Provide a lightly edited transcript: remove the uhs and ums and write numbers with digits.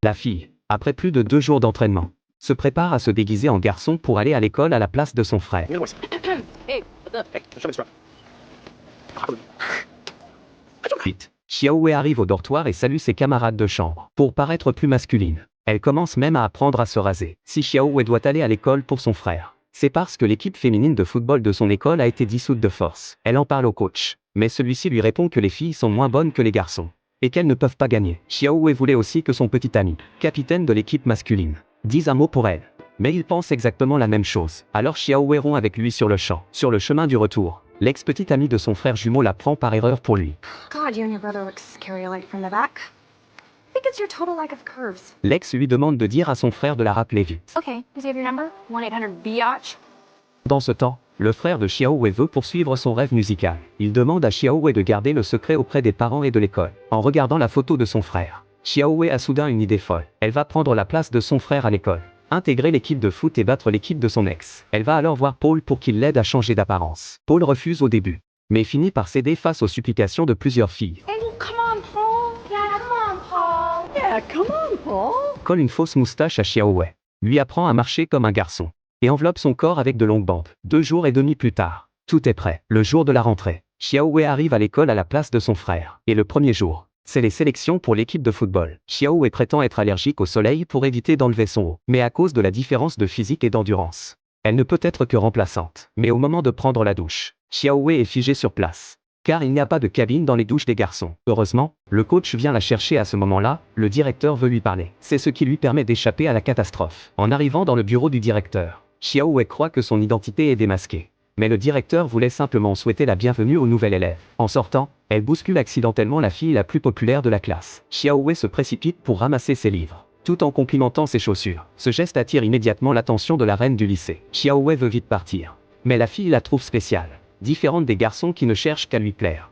La fille, après plus de 2 jours d'entraînement, se prépare à se déguiser en garçon pour aller à l'école à la place de son frère. Hey, what's up? Hey, show me this Vite, Xiaowei arrive au dortoir et salue ses camarades de chambre. Pour paraître plus masculine, elle commence même à apprendre à se raser. Si Xiaowei doit aller à l'école pour son frère, c'est parce que l'équipe féminine de football de son école a été dissoute de force. Elle en parle au coach, mais celui-ci lui répond que les filles sont moins bonnes que les garçons, et qu'elles ne peuvent pas gagner. Xiaowei voulait aussi que son petit ami, capitaine de l'équipe masculine, dise un mot pour elle. Mais il pense exactement la même chose. Alors Xiaowei rompt avec lui sur le champ. Sur le chemin du retour, l'ex-petite amie de son frère jumeau la prend par erreur pour lui. God, you and your brother look scary alike from the back. I think it's your total lack of curves. L'ex lui demande de dire à son frère de la rappeler vite. Okay, does he have your number? 1-800-BIATCH? Dans ce temps, le frère de Xiaowei veut poursuivre son rêve musical. Il demande à Xiaowei de garder le secret auprès des parents et de l'école. En regardant la photo de son frère, Xiaowei a soudain une idée folle. Elle va prendre la place de son frère à l'école, intégrer l'équipe de foot et battre l'équipe de son ex. Elle va alors voir Paul pour qu'il l'aide à changer d'apparence. Paul refuse au début, mais finit par céder face aux supplications de plusieurs filles. Hey, come on, Paul. Yeah, come on, Paul. Yeah, come on, Paul. Colle une fausse moustache à Xiaowei, lui apprend à marcher comme un garçon, et enveloppe son corps avec de longues bandes. 2 jours et demi plus tard, tout est prêt. Le jour de la rentrée, Xiaowei arrive à l'école à la place de son frère. Et le premier jour, c'est les sélections pour l'équipe de football. Xiaowei prétend être allergique au soleil pour éviter d'enlever son haut, mais à cause de la différence de physique et d'endurance, elle ne peut être que remplaçante. Mais au moment de prendre la douche, Xiaowei est figée sur place, car il n'y a pas de cabine dans les douches des garçons. Heureusement, le coach vient la chercher à ce moment-là, le directeur veut lui parler. C'est ce qui lui permet d'échapper à la catastrophe. En arrivant dans le bureau du directeur, Xiaowei croit que son identité est démasquée. Mais le directeur voulait simplement souhaiter la bienvenue au nouvel élève. En sortant, elle bouscule accidentellement la fille la plus populaire de la classe. Xiaowei se précipite pour ramasser ses livres, tout en complimentant ses chaussures. Ce geste attire immédiatement l'attention de la reine du lycée. Xiaowei veut vite partir, mais la fille la trouve spéciale, différente des garçons qui ne cherchent qu'à lui plaire.